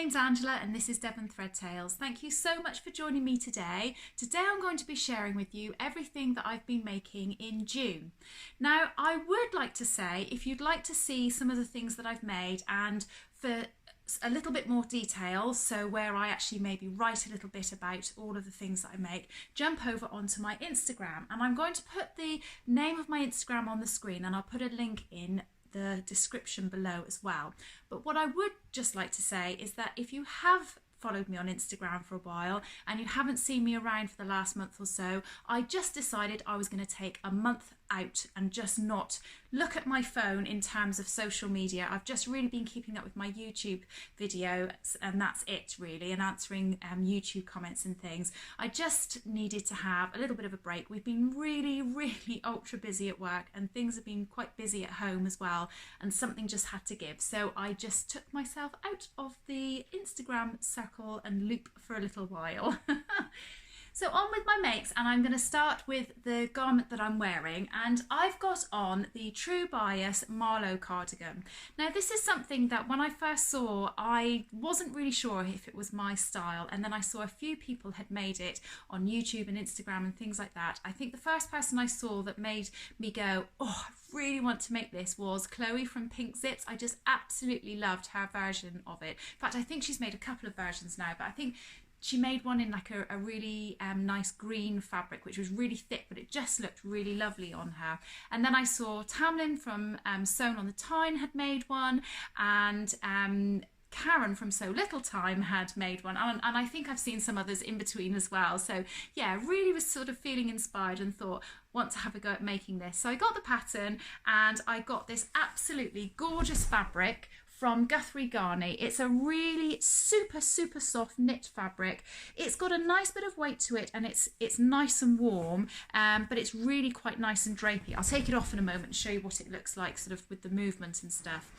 name's Angela and this is Devon Thread Tales. Thank you so much for joining me today. Today I'm going to be sharing with you everything that I've been making in June. Now I would like to say, if you'd like to see some of the things that I've made and for a little bit more detail, so where I actually maybe write a little bit about all of the things that I make, jump over onto my Instagram, and I'm going to put the name of my Instagram on the screen and I'll put a link in the description below as well. But what I would just like to say is that if you have followed me on Instagram for a while and you haven't seen me around for the last month or so, I just decided I was going to take a month out and just not look at my phone in terms of social media. I've just really been keeping up with my YouTube videos and that's it really, and answering YouTube comments and things. I just needed to have a little bit of a break. We've been really ultra busy at work and things have been quite busy at home as well, and something just had to give. So I just took myself out of the Instagram circle and loop for a little while. So on with my makes, and I'm going to start with the garment that I'm wearing, and I've got on the too.I Marlowe cardigan. Now this is something that when I first saw, I wasn't really sure if it was my style, and then I saw a few people had made it on YouTube and Instagram and things like that. I think the first person I saw that made me go, oh, I really want to make this was Chloe from Pink Zips. I just absolutely loved her version of it. In fact, I think she's made a couple of versions now, but I think she made one in like a really nice green fabric, which was really thick, but it just looked really lovely on her. And then I saw Tamlin from Sewn on the Tyne had made one, and Karen from So Little Time had made one, and I think I've seen some others in between as well. So yeah, really was sort of feeling inspired and thought, want to have a go at making this. So I got the pattern and I got this absolutely gorgeous fabric from Guthrie Garney. It's a really super soft knit fabric. It's got a nice bit of weight to it and it's nice and warm, but it's really quite nice and drapey. I'll take it off in a moment and show you what it looks like sort of with the movement and stuff.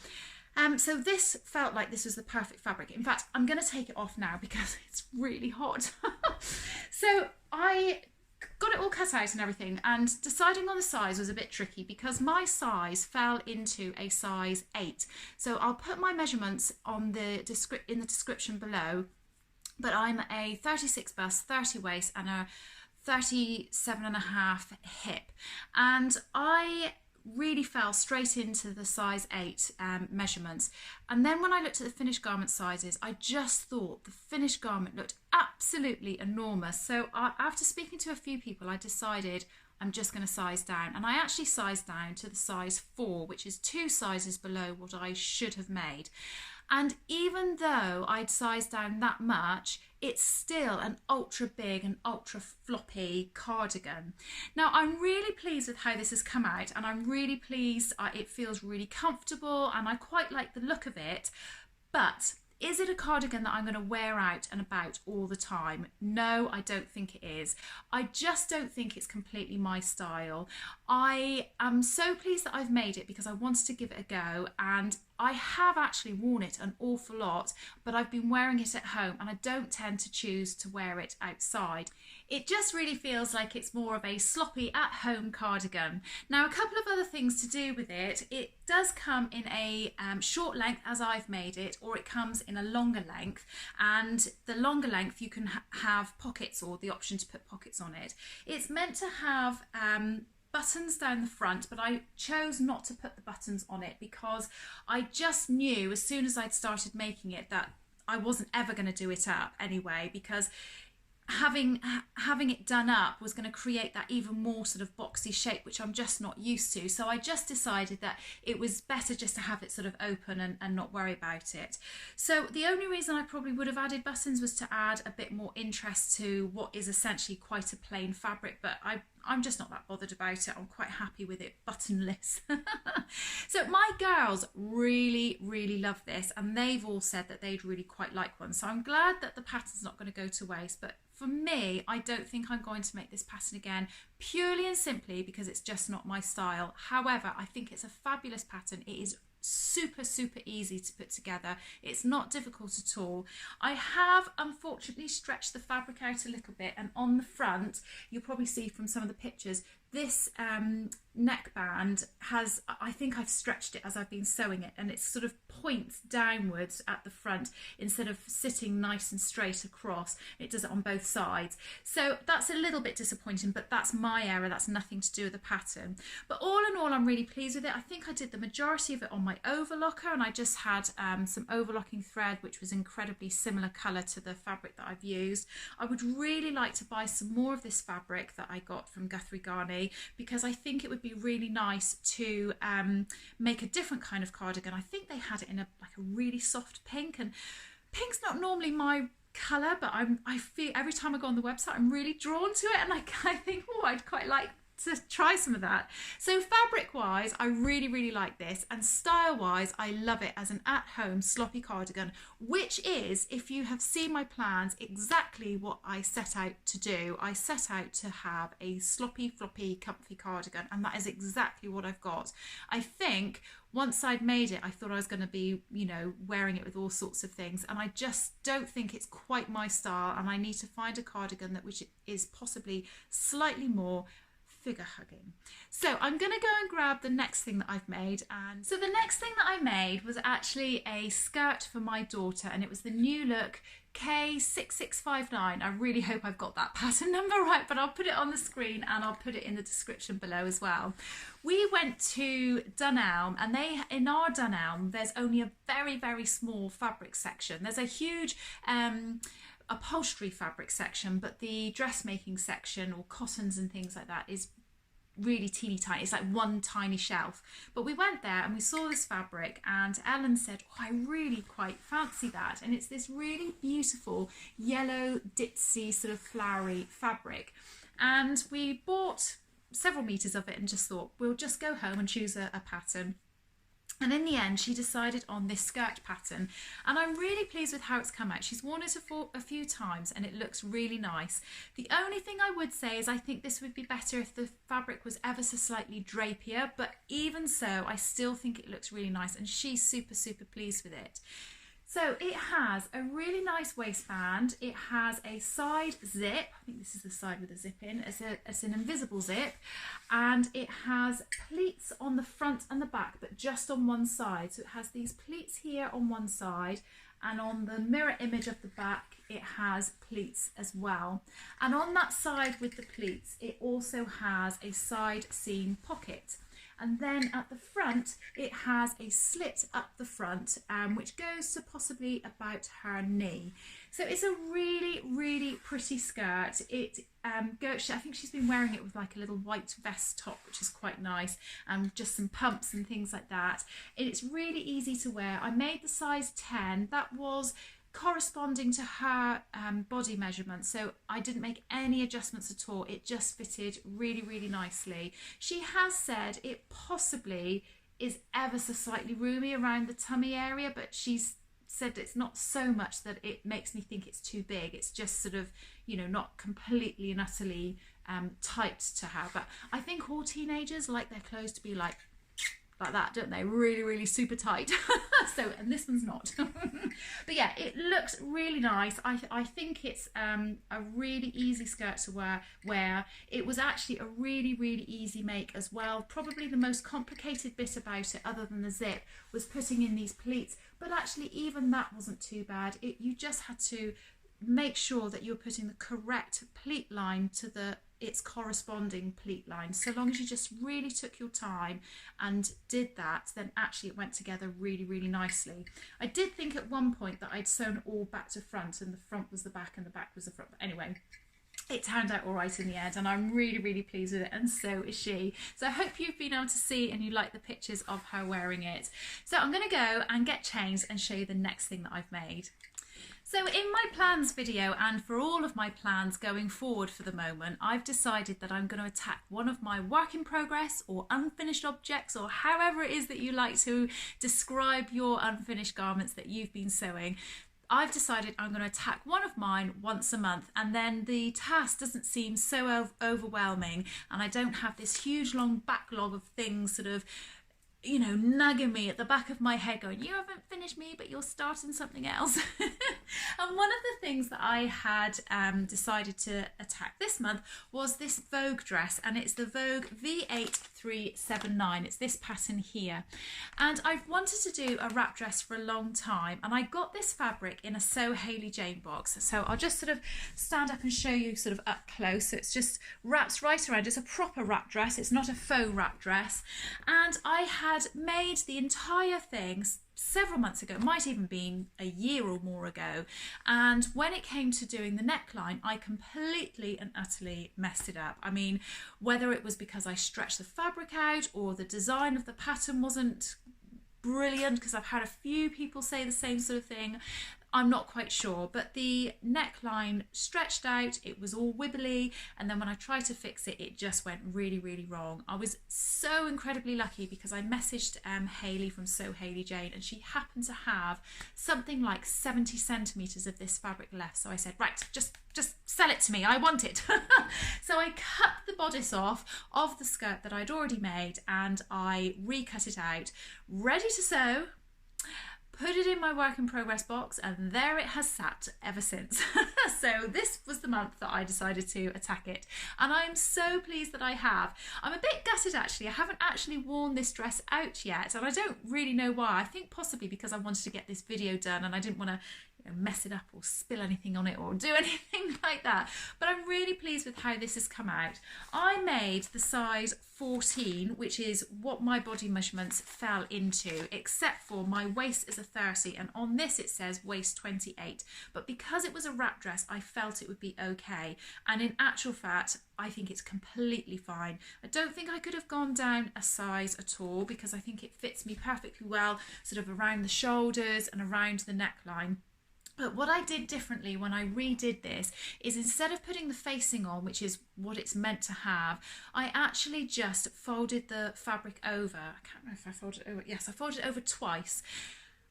So this felt like this was the perfect fabric. In fact, I'm going to take it off now because it's really hot. So I got it all cut out and everything, and deciding on the size was a bit tricky because my size fell into a size 8. So I'll put my measurements on in the description below, but I'm a 36 bust, 30 waist and a 37.5 hip, and I really fell straight into the size 8 measurements. And then when I looked at the finished garment sizes, I just thought the finished garment looked absolutely enormous. So after speaking to a few people, I decided I'm just going to size down, and I actually sized down to the size 4, which is 2 sizes below what I should have made. And even though I'd sized down that much, it's still an ultra big and ultra floppy cardigan. Now I'm really pleased with how this has come out, and I'm really pleased. It feels really comfortable and I quite like the look of it, but is it a cardigan that I'm going to wear out and about all the time? No, I don't think it is. I just don't think it's completely my style. I am so pleased that I've made it because I wanted to give it a go, and I have actually worn it an awful lot, but I've been wearing it at home and I don't tend to choose to wear it outside. It just really feels like it's more of a sloppy at-home cardigan. Now, a couple of other things to do with it. It does come in a short length as I've made it, or it comes in a longer length, and the longer length you can have pockets, or the option to put pockets on it. It's meant to have buttons down the front, but I chose not to put the buttons on it because I just knew as soon as I'd started making it that I wasn't ever going to do it up anyway, because having it done up was going to create that even more sort of boxy shape, which I'm just not used to. So I just decided that it was better just to have it sort of open and not worry about it. So the only reason I probably would have added buttons was to add a bit more interest to what is essentially quite a plain fabric, but I'm just not that bothered about it. I'm quite happy with it buttonless. So my girls really love this, and they've all said that they'd really quite like one. So I'm glad that the pattern's not going to go to waste, but for me, I don't think I'm going to make this pattern again, purely and simply because it's just not my style. However, I think it's a fabulous pattern. It is super easy to put together. It's not difficult at all. I have unfortunately stretched the fabric out a little bit, and on the front you'll probably see from some of the pictures this neckband has, I think I've stretched it as I've been sewing it, and it sort of points downwards at the front instead of sitting nice and straight across. It does it on both sides, so that's a little bit disappointing, but that's my error. That's nothing to do with the pattern. But all in all, I'm really pleased with it. I think I did the majority of it on my overlocker, and I just had some overlocking thread which was incredibly similar colour to the fabric that I've used. I would really like to buy some more of this fabric that I got from Guthrie Garney, because I think it would be really nice to make a different kind of cardigan. I think they had it in like a really soft pink, and pink's not normally my colour, but I feel every time I go on the website I'm really drawn to it, and I think, oh, I'd quite like to try some of that. So fabric wise, I really like this, and style wise, I love it as an at-home sloppy cardigan, which is, if you have seen my plans, exactly what I set out to do. I set out to have a sloppy, floppy, comfy cardigan, and that is exactly what I've got. I think once I'd made it, I thought I was going to be, you know, wearing it with all sorts of things, and I just don't think it's quite my style, and I need to find a cardigan that which is possibly slightly more figure hugging. So I'm gonna go and grab the next thing that I've made, and so the next thing that I made was actually a skirt for my daughter, and it was the New Look K6659. I really hope I've got that pattern number right, but I'll put it on the screen and I'll put it in the description below as well. We went to Dunelm, and in our Dunelm there's only a very small fabric section. There's a huge upholstery fabric section, but the dressmaking section or cottons and things like that is really teeny tiny. It's like one tiny shelf. But we went there and we saw this fabric, and Ellen said, oh, I really quite fancy that, and it's this really beautiful yellow ditzy sort of flowery fabric, and we bought several meters of it and just thought we'll just go home and choose a pattern. And in the end, she decided on this skirt pattern, and I'm really pleased with how it's come out. She's worn it a few times and it looks really nice. The only thing I would say is I think this would be better if the fabric was ever so slightly drapier, but even so, I still think it looks really nice, and she's super pleased with it. So it has a really nice waistband. It has a side zip. I think this is the side with a zip in. It's an invisible zip, and it has pleats on the front and the back, but just on one side. So it has these pleats here on one side, and on the mirror image of the back it has pleats as well. And on that side with the pleats, it also has a side seam pocket. And then at the front, it has a slit up the front, which goes to possibly about her knee. So it's a really pretty skirt. It goes, I think she's been wearing it with like a little white vest top, which is quite nice, and just some pumps and things like that. And it's really easy to wear. I made the size 10. That was corresponding to her body measurement, so I didn't make any adjustments at all. It just fitted really nicely. She has said it possibly is ever so slightly roomy around the tummy area, but she's said it's not so much that it makes me think it's too big. It's just sort of, you know, not completely and utterly tight to her. But I think all teenagers like their clothes to be like that, don't they? Really super tight. So, and this one's not. But yeah, it looks really nice. I think it's a really easy skirt to wear. It was actually a really easy make as well. Probably the most complicated bit about it, other than the zip, was putting in these pleats, but actually even that wasn't too bad. You just had to make sure that you're putting the correct pleat line to its corresponding pleat line. So long as you just really took your time and did that, then actually it went together really nicely. I did think at one point that I'd sewn all back to front, and the front was the back and the back was the front, but anyway, it turned out all right in the end, and I'm really pleased with it, and so is she. So I hope you've been able to see and you like the pictures of her wearing it. So I'm going to go and get changed and show you the next thing that I've made. So in my plans video, and for all of my plans going forward for the moment, I've decided that I'm going to attack one of my work in progress or unfinished objects, or however it is that you like to describe your unfinished garments that you've been sewing. I've decided I'm going to attack one of mine once a month, and then the task doesn't seem so overwhelming, and I don't have this huge long backlog of things sort of you know, nagging me at the back of my head going, you haven't finished me, but you're starting something else. And one of the things that I had decided to attack this month was this Vogue dress, and it's the Vogue V8379. It's this pattern here. And I've wanted to do a wrap dress for a long time, and I got this fabric in a Sew Hayley Jane box. So I'll just sort of stand up and show you sort of up close. So it's just wraps right around. It's a proper wrap dress. It's not a faux wrap dress. And I had made the entire thing several months ago, it might even been a year or more ago, and when it came to doing the neckline, I completely and utterly messed it up. I mean, whether it was because I stretched the fabric out or the design of the pattern wasn't brilliant, because I've had a few people say the same sort of thing, I'm not quite sure, but the neckline stretched out, it was all wibbly, and then when I tried to fix it, it just went really, really wrong. I was so incredibly lucky because I messaged Hayley from Sew Hayley Jane, and she happened to have something like 70 centimetres of this fabric left. So I said, right, just sell it to me, I want it. So I cut the bodice off of the skirt that I'd already made, and I recut it out, ready to sew, put it in my work in progress box, and there it has sat ever since. So this was the month that I decided to attack it, and I'm so pleased that I have. I'm a bit gutted actually, I haven't actually worn this dress out yet, and I don't really know why. I think possibly because I wanted to get this video done and I didn't want to mess it up or spill anything on it or do anything like that, but I'm really pleased with how this has come out. I made the size 14, which is what my body measurements fell into, except for my waist is a 30, and on this it says waist 28, but because it was a wrap dress I felt it would be okay, and in actual fact I think it's completely fine. I don't think I could have gone down a size at all, because I think it fits me perfectly well sort of around the shoulders and around the neckline. But what I did differently when I redid this is, instead of putting the facing on, which is what it's meant to have, I actually just folded the fabric over. I can't remember if I folded it over. Yes, I folded it over twice.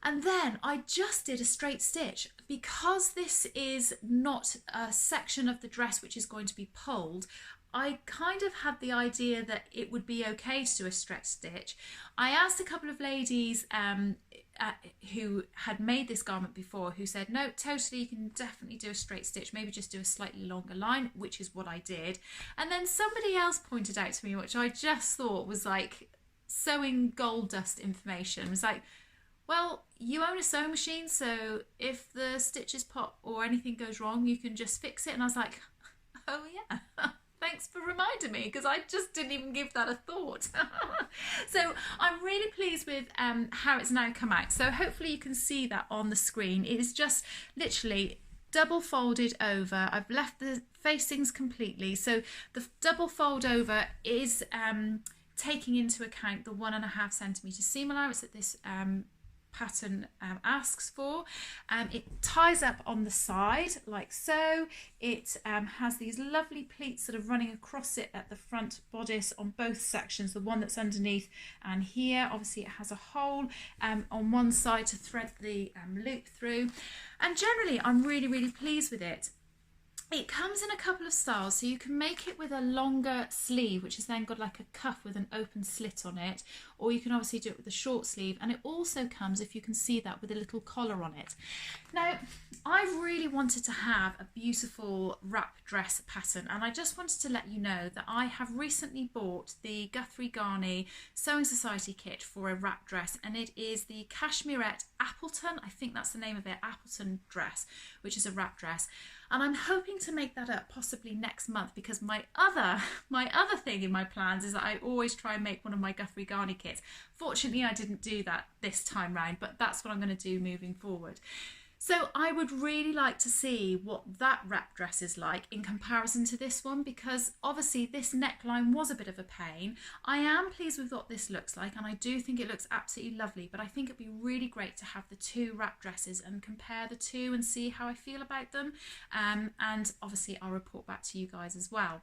And then I just did a straight stitch. Because this is not a section of the dress which is going to be pulled, I kind of had the idea that it would be okay to do a stretch stitch. I asked a couple of ladies who had made this garment before, who said, no, totally, you can definitely do a straight stitch, maybe just do a slightly longer line, which is what I did. And then somebody else pointed out to me, which I just thought was like sewing gold dust information. It was like, well, you own a sewing machine, so if the stitches pop or anything goes wrong, you can just fix it. And I was like, oh yeah. Thanks for reminding me, because I just didn't even give that a thought. So I'm really pleased with how it's now come out. So hopefully you can see that on the screen. It is just literally double folded over. I've left the facings completely. So the double fold over is taking into account the 1.5 centimetre seam allowance that this pattern asks for. It ties up on the side like so. It has these lovely pleats sort of running across it at the front bodice on both sections, the one that's underneath and here. Obviously it has a hole on one side to thread the loop through, and generally I'm really pleased with it. It comes in a couple of styles, so you can make it with a longer sleeve, which has then got like a cuff with an open slit on it, or you can obviously do it with a short sleeve, and it also comes, if you can see that, with a little collar on it. Now, I really wanted to have a beautiful wrap dress pattern, and I just wanted to let you know that I have recently bought the Guthrie Garney Sewing Society kit for a wrap dress, and it is the Cashmerette Appleton, I think that's the name of it, Appleton dress, which is a wrap dress. And I'm hoping to make that up possibly next month, because my other thing in my plans is that I always try and make one of my Guthrie Garney kits. Fortunately, I didn't do that this time round, but that's what I'm going to do moving forward. So I would really like to see what that wrap dress is like in comparison to this one, because obviously this neckline was a bit of a pain. I am pleased with what this looks like, and I do think it looks absolutely lovely, but I think it'd be really great to have the two wrap dresses and compare the two and see how I feel about them. And obviously I'll report back to you guys as well.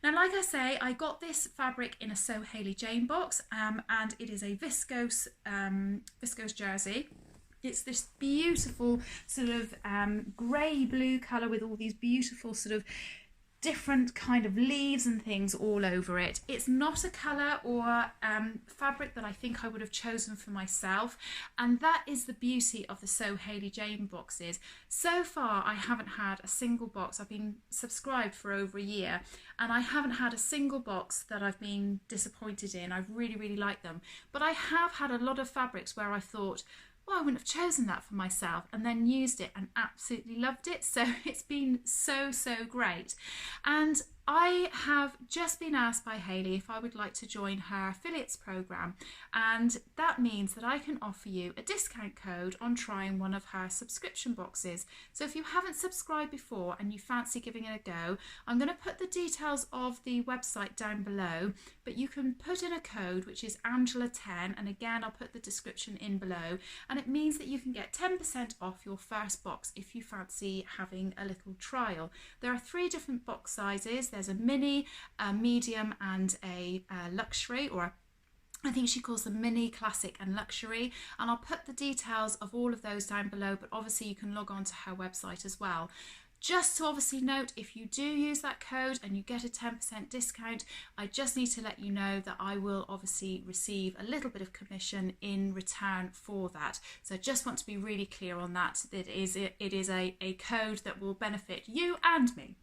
Now, like I say, I got this fabric in a Sew Hayley Jane box, and it is a viscose jersey. It's this beautiful sort of grey blue colour with all these beautiful sort of different kind of leaves and things all over it. It's not a colour or fabric that I think I would have chosen for myself, and that is the beauty of the Sew Hayley Jane boxes. So far I haven't had a single box. I've been subscribed for over a year and I haven't had a single box that I've been disappointed in. I've really liked them, but I have had a lot of fabrics where I thought, well, I wouldn't have chosen that for myself, and then used it and absolutely loved it. So it's been so great. And I have just been asked by Hayley if I would like to join her affiliates program, and that means that I can offer you a discount code on trying one of her subscription boxes. So if you haven't subscribed before and you fancy giving it a go, I'm going to put the details of the website down below, but you can put in a code which is Angela10, and again I'll put the description in below, and it means that you can get 10% off your first box if you fancy having a little trial. There are 3 different box sizes. There's a mini, a medium and a luxury, or I think she calls them mini, classic and luxury, and I'll put the details of all of those down below, but obviously you can log on to her website as well. Just to obviously note, if you do use that code and you get a 10% discount, I just need to let you know that I will obviously receive a little bit of commission in return for that. So I just want to be really clear on that. It is a code that will benefit you and me.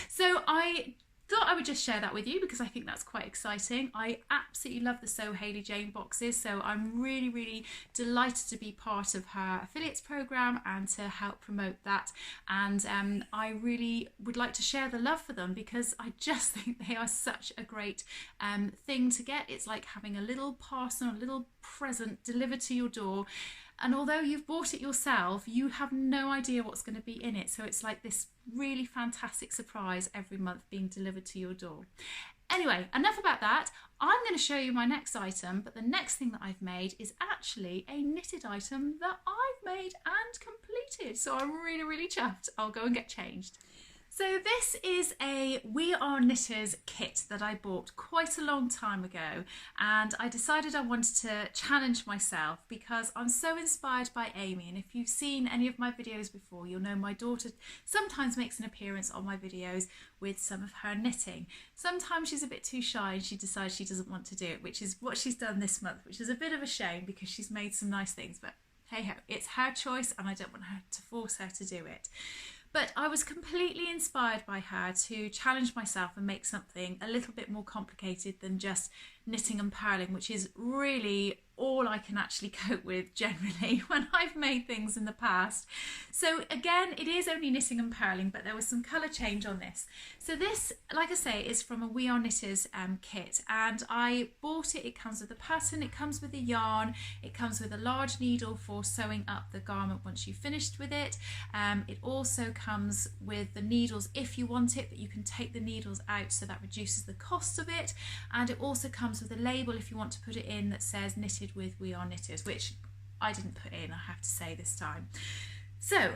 So I thought I would just share that with you because I think that's quite exciting. I absolutely love the Sew Hayley Jane boxes, so I'm really delighted to be part of her affiliates program and to help promote that. And I really would like to share the love for them because I just think they are such a great thing to get. It's like having a little parcel, a little present delivered to your door. And although you've bought it yourself, you have no idea what's going to be in it. So it's like this really fantastic surprise every month being delivered to your door. Anyway, enough about that. I'm going to show you my next item, but the next thing that I've made is actually a knitted item that I've made and completed. So I'm really chuffed. I'll go and get changed. So this is a We Are Knitters kit that I bought quite a long time ago, and I decided I wanted to challenge myself because I'm so inspired by Amy, and if you've seen any of my videos before, you'll know my daughter sometimes makes an appearance on my videos with some of her knitting. Sometimes she's a bit too shy and she decides she doesn't want to do it, which is what she's done this month, which is a bit of a shame because she's made some nice things, but hey ho, it's her choice and I don't want her to force her to do it. But I was completely inspired by her to challenge myself and make something a little bit more complicated than just knitting and purling, which is really all I can actually cope with generally when I've made things in the past. So again, it is only knitting and purling, but there was some colour change on this. So this, like I say, is from a We Are Knitters kit, and I bought it. It comes with a pattern, it comes with a yarn, it comes with a large needle for sewing up the garment once you've finished with it. It also comes with the needles if you want it, but you can take the needles out, so that reduces the cost of it. And it also comes with a label if you want to put it in that says knitted with We Are Knitters, which I didn't put in, I have to say, this time. So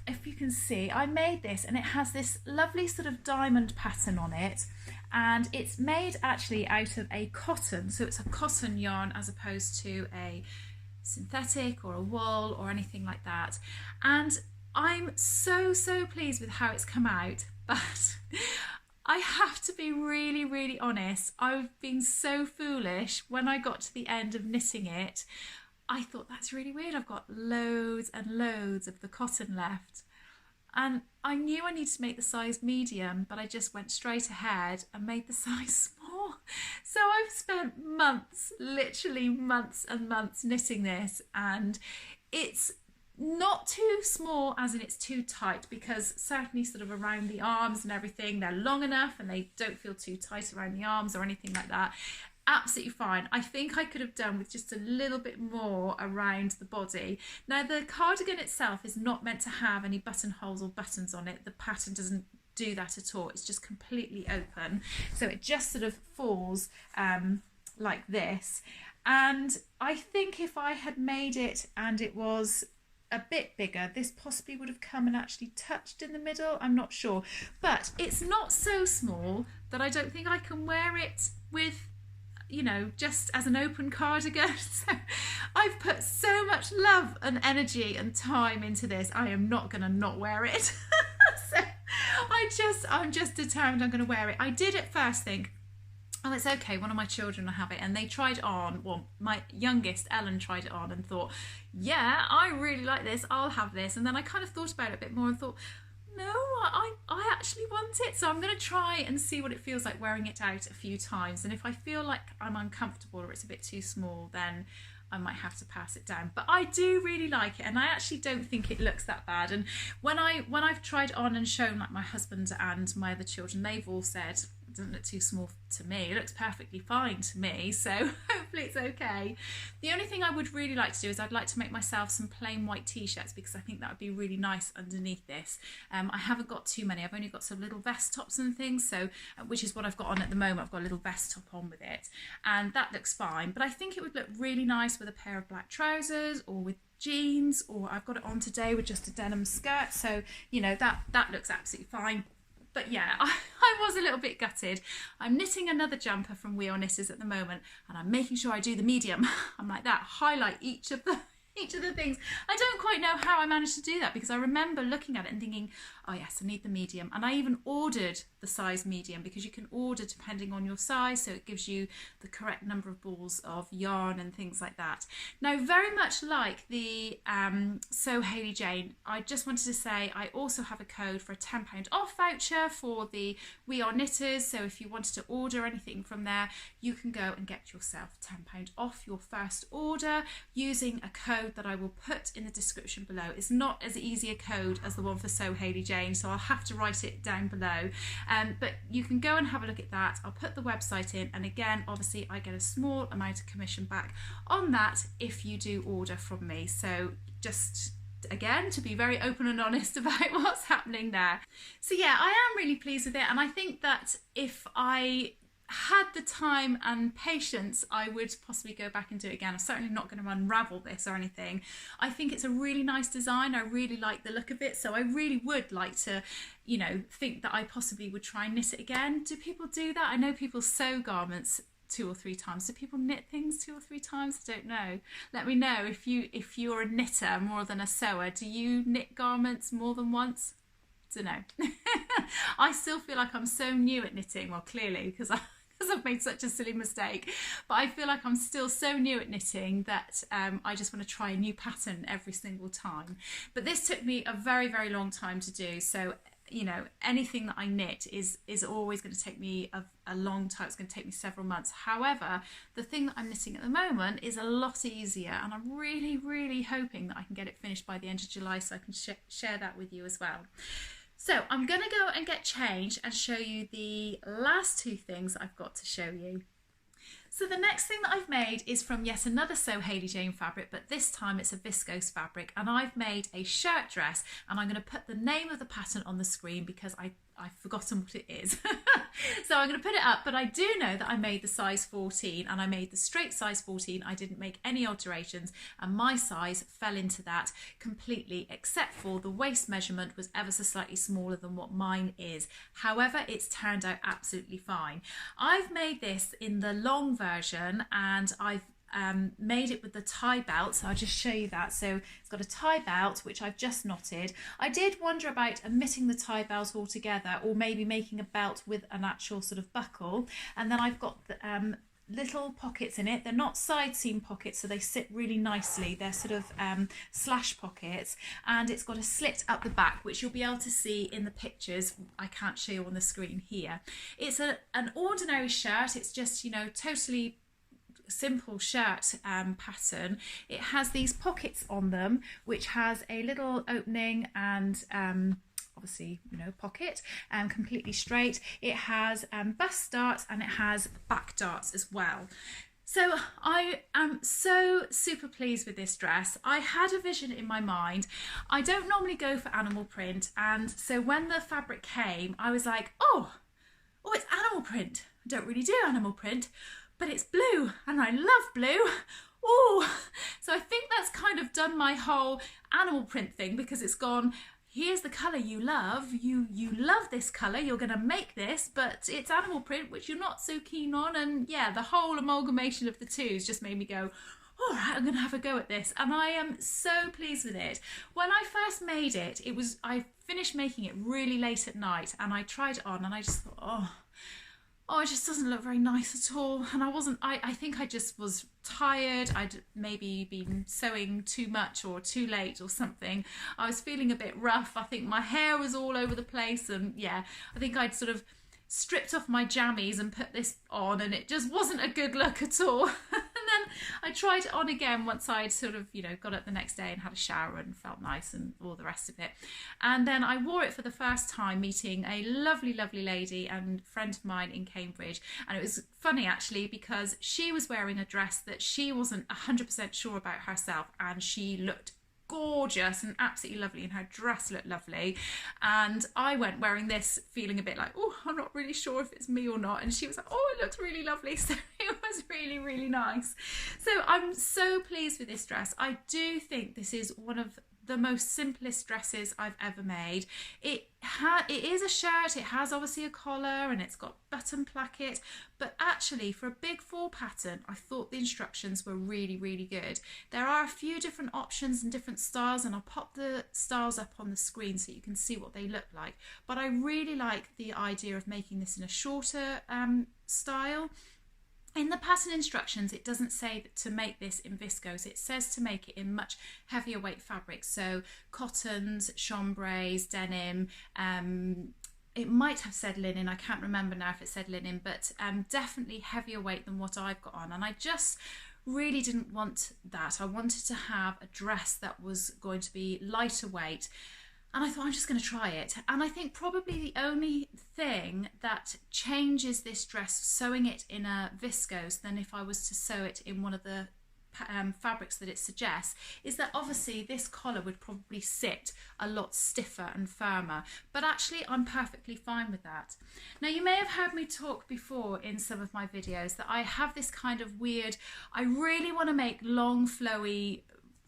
if you can see, I made this and it has this lovely sort of diamond pattern on it, and it's made actually out of a cotton, so it's a cotton yarn as opposed to a synthetic or a wool or anything like that. And I'm so pleased with how it's come out, but I have to be really honest. I've been so foolish. When I got to the end of knitting it, I thought, that's really weird. I've got loads and loads of the cotton left. And I knew I needed to make the size medium, but I just went straight ahead and made the size small. So I've spent months, literally months and months knitting this, and it's not too small as in it's too tight, because certainly sort of around the arms and everything, they're long enough and they don't feel too tight around the arms or anything like that. Absolutely fine. I think I could have done with just a little bit more around the body. Now the cardigan itself is not meant to have any buttonholes or buttons on it. The pattern doesn't do that at all. It's just completely open, so it just sort of falls like this. And I think if I had made it and it was a bit bigger, this possibly would have come and actually touched in the middle. I'm not sure, but it's not so small that I don't think I can wear it with, you know, just as an open cardigan. So I've put so much love and energy and time into this, I am not going to not wear it. So I'm just determined I'm going to wear it. I did at first think, oh, it's okay, one of my children will have it, and they tried it on. Well, my youngest, Ellen, tried it on and thought, yeah, I really like this, I'll have this. And then I kind of thought about it a bit more and thought, no, I actually want it. So I'm going to try and see what it feels like wearing it out a few times. And if I feel like I'm uncomfortable or it's a bit too small, then I might have to pass it down. But I do really like it, and I actually don't think it looks that bad. And when I've tried it on and shown like my husband and my other children, they've all said, it doesn't look too small to me, it looks perfectly fine to me, so hopefully it's okay. The only thing I would really like to do is I'd like to make myself some plain white t-shirts, because I think that would be really nice underneath this. I haven't got too many, I've only got some little vest tops and things, so which is what I've got on at the moment. I've got a little vest top on with it, and that looks fine, but I think it would look really nice with a pair of black trousers or with jeans, or I've got it on today with just a denim skirt, so you know, that looks absolutely fine. But yeah, I was a little bit gutted. I'm knitting another jumper from We Are Knitters at the moment, and I'm making sure I do the medium. I'm like that, highlight each of the things. I don't quite know how I managed to do that, because I remember looking at it and thinking, oh yes, I need the medium. And I even ordered the size medium, because you can order depending on your size, so it gives you the correct number of balls of yarn and things like that. Now, very much like the Sew Hayley Jane, I just wanted to say I also have a code for a £10 off voucher for the We Are Knitters. So if you wanted to order anything from there, you can go and get yourself £10 off your first order using a code that I will put in the description below. It's not as easy a code as the one for Sew Hayley Jane, so I'll have to write it down below. But you can go and have a look at that. I'll put the website in, and again, obviously I get a small amount of commission back on that if you do order from me. So just again, to be very open and honest about what's happening there. So yeah, I am really pleased with it, and I think that if I had the time and patience, I would possibly go back and do it again. I'm certainly not going to unravel this or anything. I think it's a really nice design. I really like the look of it, so I really would like to, you know, think that I possibly would try and knit it again. Do people do that? I know people sew garments 2 or 3 times. Do people knit things 2 or 3 times? I don't know. Let me know if you're a knitter more than a sewer. Do you knit garments more than once? I don't know. I still feel like I'm so new at knitting, well, clearly, because I've made such a silly mistake, but I feel like I'm still so new at knitting that I just want to try a new pattern every single time. But this took me a very, very long time to do, so you know, anything that I knit is always going to take me a long time. It's going to take me several months. However, the thing that I'm knitting at the moment is a lot easier, and I'm really, really hoping that I can get it finished by the end of July, so I can share that with you as well. So I'm going to go and get changed and show you the last 2 things I've got to show you. So the next thing that I've made is from yet another Sew Hayley Jane fabric, but this time it's a viscose fabric, and I've made a shirt dress, and I'm going to put the name of the pattern on the screen because I've forgotten what it is. So I'm going to put it up, but I do know that I made the size 14, and I made the straight size 14. I didn't make any alterations, and my size fell into that completely, except for the waist measurement was ever so slightly smaller than what mine is. However, it's turned out absolutely fine. I've made this in the long version, and I've made it with the tie belt, so I'll just show you that. So it's got a tie belt which I've just knotted. I did wonder about omitting the tie belt altogether, or maybe making a belt with an actual sort of buckle, and then I've got the little pockets in it. They're not side seam pockets, so they sit really nicely. They're sort of slash pockets, and it's got a slit up the back, which you'll be able to see in the pictures. I can't show you on the screen here. It's an ordinary shirt. It's just, you know, totally simple shirt pattern. It has these pockets on them, which has a little opening and obviously, you know, pocket, completely straight. It has bust darts, and it has back darts as well. So I am so super pleased with this dress. I had a vision in my mind. I don't normally go for animal print, and so when the fabric came, I was like, oh, it's animal print. I don't really do animal print, but it's blue, and I love blue. Oh, so I think that's kind of done my whole animal print thing, because it's gone, here's the colour you love, you love this colour, you're going to make this, but it's animal print, which you're not so keen on. And yeah, the whole amalgamation of the two has just made me go, all right, I'm gonna have a go at this, and I am so pleased with it. When I first made it, I finished making it really late at night, and I tried it on, and I just thought, oh, it just doesn't look very nice at all. And I think I just was tired. I'd maybe been sewing too much or too late or something. I was feeling a bit rough. I think my hair was all over the place, and yeah, I think I'd sort of stripped off my jammies and put this on, and it just wasn't a good look at all. And then I tried it on again once I'd sort of, you know, got up the next day and had a shower and felt nice and all the rest of it. And then I wore it for the first time meeting a lovely, lovely lady and friend of mine in Cambridge. And it was funny actually, because she was wearing a dress that she wasn't 100% sure about herself, and she looked gorgeous and absolutely lovely, and her dress looked lovely, and I went wearing this feeling a bit like, oh, I'm not really sure if it's me or not, and she was like, oh, it looks really lovely. So it was really, really nice. So I'm so pleased with this dress. I do think this is one of the most simplest dresses I've ever made. It is a shirt, it has obviously a collar, and it's got button placket, but actually for a big fall pattern I thought the instructions were really, really good. There are a few different options and different styles, and I'll pop the styles up on the screen so you can see what they look like, but I really like the idea of making this in a shorter style. In the pattern instructions, it doesn't say that to make this in viscose. It says to make it in much heavier weight fabrics, so cottons, chambrays, denim. It might have said linen. I can't remember now if it said linen, but definitely heavier weight than what I've got on. And I just really didn't want that. I wanted to have a dress that was going to be lighter weight. And I thought, I'm just going to try it. And I think probably the only thing that changes this dress, sewing it in a viscose, than if I was to sew it in one of the fabrics that it suggests, is that obviously this collar would probably sit a lot stiffer and firmer, but actually I'm perfectly fine with that. Now, you may have heard me talk before in some of my videos that I have this kind of weird, I really want to make long flowy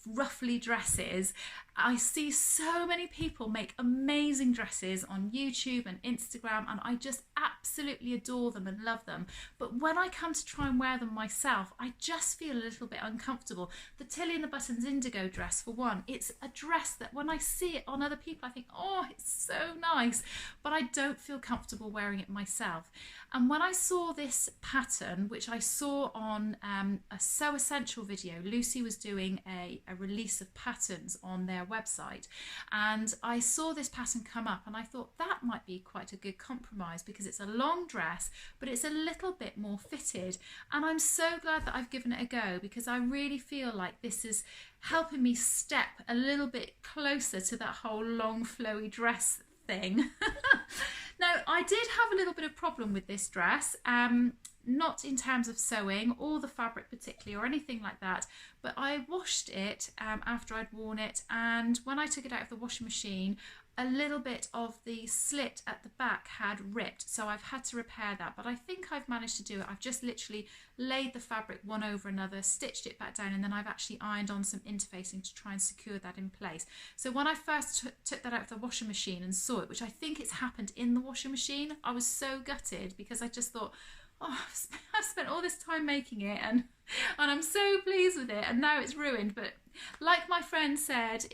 ruffly dresses. I see so many people make amazing dresses on YouTube and Instagram, and I just absolutely adore them and love them. But when I come to try and wear them myself, I just feel a little bit uncomfortable. The Tilly and the Buttons Indigo dress, for one, it's a dress that when I see it on other people, I think, oh, it's so nice, but I don't feel comfortable wearing it myself. And when I saw this pattern, which I saw on a Sew Essential video, Lucy was doing a release of patterns on their website, and I saw this pattern come up, and I thought that might be quite a good compromise, because it's a long dress but it's a little bit more fitted, and I'm so glad that I've given it a go, because I really feel like this is helping me step a little bit closer to that whole long flowy dress thing. Now, I did have a little bit of problem with this dress, not in terms of sewing or the fabric particularly or anything like that, but I washed it after I'd worn it, and when I took it out of the washing machine, a little bit of the slit at the back had ripped, so I've had to repair that, but I think I've managed to do it. I've just literally laid the fabric one over another, stitched it back down, and then I've actually ironed on some interfacing to try and secure that in place. So when I first took that out of the washing machine and saw it, which I think it's happened in the washing machine, I was so gutted, because I just thought, oh, I've spent all this time making it, and I'm so pleased with it, and now it's ruined. But like my friend said,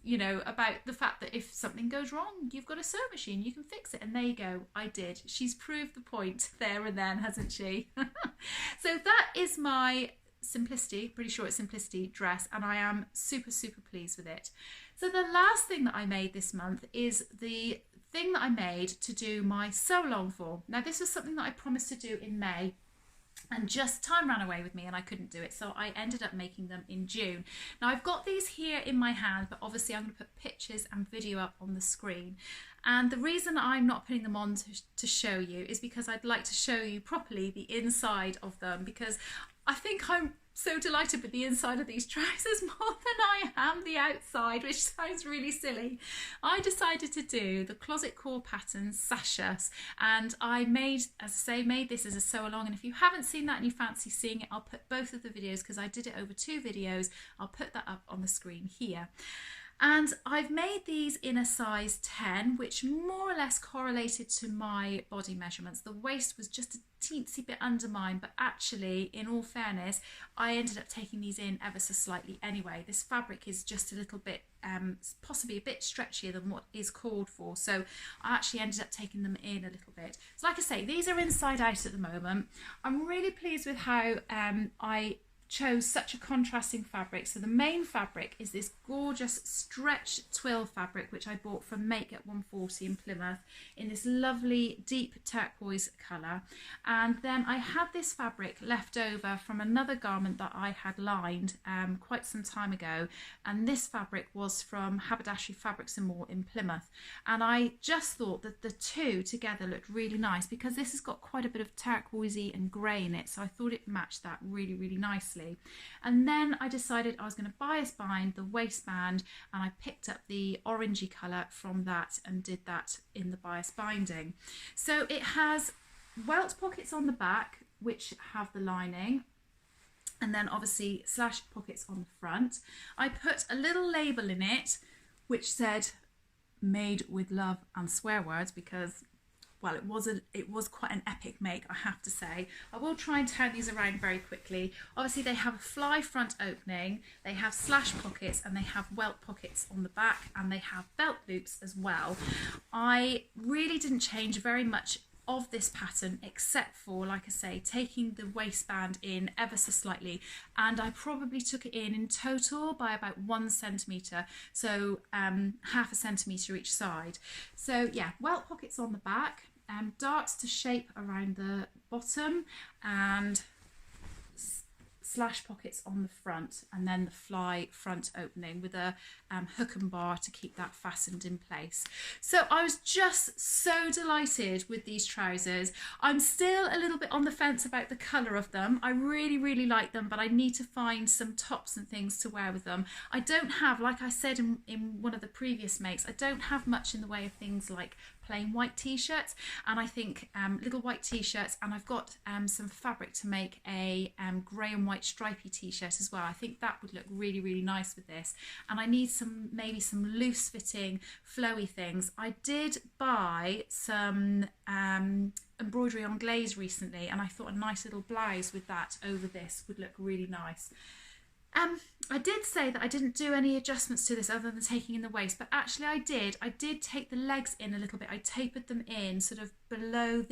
you know, about the fact that if something goes wrong, you've got a sewing machine, you can fix it. And there you go, I did. She's proved the point there and then, hasn't she? So that is my Simplicity, pretty sure it's Simplicity dress, and I am super, super pleased with it. So the last thing that I made this month is the thing that I made to do my sew along for. Now, this was something that I promised to do in May, and just time ran away with me and I couldn't do it, so I ended up making them in June. Now, I've got these here in my hand, but obviously I'm going to put pictures and video up on the screen, and the reason I'm not putting them on to show you is because I'd like to show you properly the inside of them, because I think I'm so delighted with the inside of these trousers more than I am the outside, which sounds really silly. I decided to do the Closet Core pattern Sashes, and I made, as I say, made this as a sew along, and if you haven't seen that and you fancy seeing it, I'll put both of the videos, because I did it over 2 videos, I'll put that up on the screen here. And I've made these in a size 10, which more or less correlated to my body measurements. The waist was just a teensy bit under mine, but actually, in all fairness, I ended up taking these in ever so slightly anyway. This fabric is just a little bit, possibly a bit stretchier than what is called for, so I actually ended up taking them in a little bit. So like I say, these are inside out at the moment. I'm really pleased with how I chose such a contrasting fabric. So the main fabric is this gorgeous stretch twill fabric, which I bought from Make at 140 in Plymouth in this lovely deep turquoise colour. And then I had this fabric left over from another garment that I had lined quite some time ago, and this fabric was from Haberdashery Fabrics and More in Plymouth, and I just thought that the two together looked really nice because this has got quite a bit of turquoisey and grey in it, so I thought it matched that really, really nicely. And then I decided I was going to bias bind the waistband, and I picked up the orangey colour from that and did that in the bias binding. So it has welt pockets on the back which have the lining, and then obviously slash pockets on the front. I put a little label in it which said made with love and swear words because, well, it was quite an epic make, I have to say. I will try and turn these around very quickly. Obviously they have a fly front opening, they have slash pockets, and they have welt pockets on the back, and they have belt loops as well. I really didn't change very much of this pattern except for, like I say, taking the waistband in ever so slightly, and I probably took it in total by about 1 centimetre, so half a centimetre each side. So yeah, welt pockets on the back, darts to shape around the bottom, and slash pockets on the front, and then the fly front opening with a hook and bar to keep that fastened in place. So I was just so delighted with these trousers. I'm still a little bit on the fence about the colour of them. I really, really like them, but I need to find some tops and things to wear with them. I don't have, like I said in one of the previous makes, I don't have much in the way of things like plain white t-shirts, and I think little white t-shirts, and I've got some fabric to make a grey and white stripy t-shirt as well. I think that would look really, really nice with this, and I need maybe some loose fitting flowy things. I did buy some embroidery on glaze recently, and I thought a nice little blouse with that over this would look really nice. I did say that I didn't do any adjustments to this other than taking in the waist, but actually I did take the legs in a little bit. I tapered them in sort of below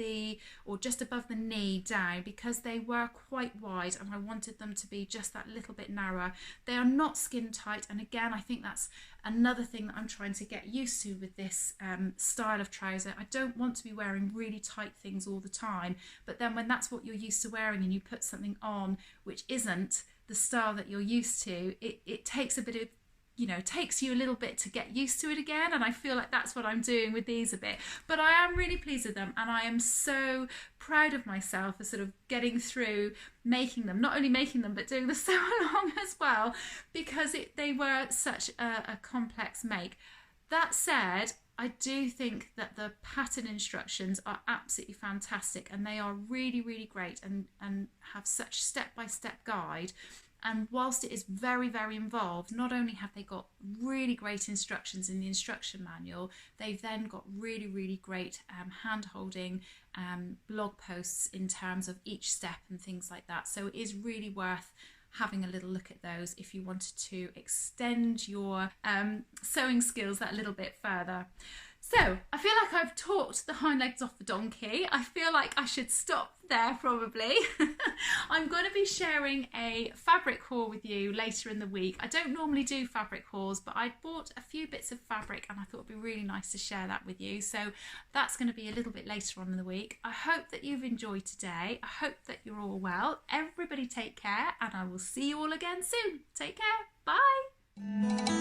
or just above the knee down, because they were quite wide and I wanted them to be just that little bit narrower. They are not skin tight, and again, I think that's another thing that I'm trying to get used to with this style of trouser. I don't want to be wearing really tight things all the time, but then when that's what you're used to wearing and you put something on which isn't the style that you're used to, it takes a bit of, takes you a little bit to get used to it again, and I feel like that's what I'm doing with these a bit. But I am really pleased with them, and I am so proud of myself for sort of getting through making them, not only making them but doing the sew along as well, because they were such a complex make. That said, I do think that the pattern instructions are absolutely fantastic, and they are really, really great, and have such step-by-step guide. And whilst it is very, very involved, not only have they got really great instructions in the instruction manual, they've then got really, really great hand-holding blog posts in terms of each step and things like that. So it is really worth having a little look at those if you wanted to extend your sewing skills that little bit further. So I feel like I've talked the hind legs off the donkey. I feel like I should stop there probably. I'm going to be sharing a fabric haul with you later in the week. I don't normally do fabric hauls, but I bought a few bits of fabric and I thought it'd be really nice to share that with you. So that's going to be a little bit later on in the week. I hope that you've enjoyed today. I hope that you're all well. Everybody take care, and I will see you all again soon. Take care. Bye.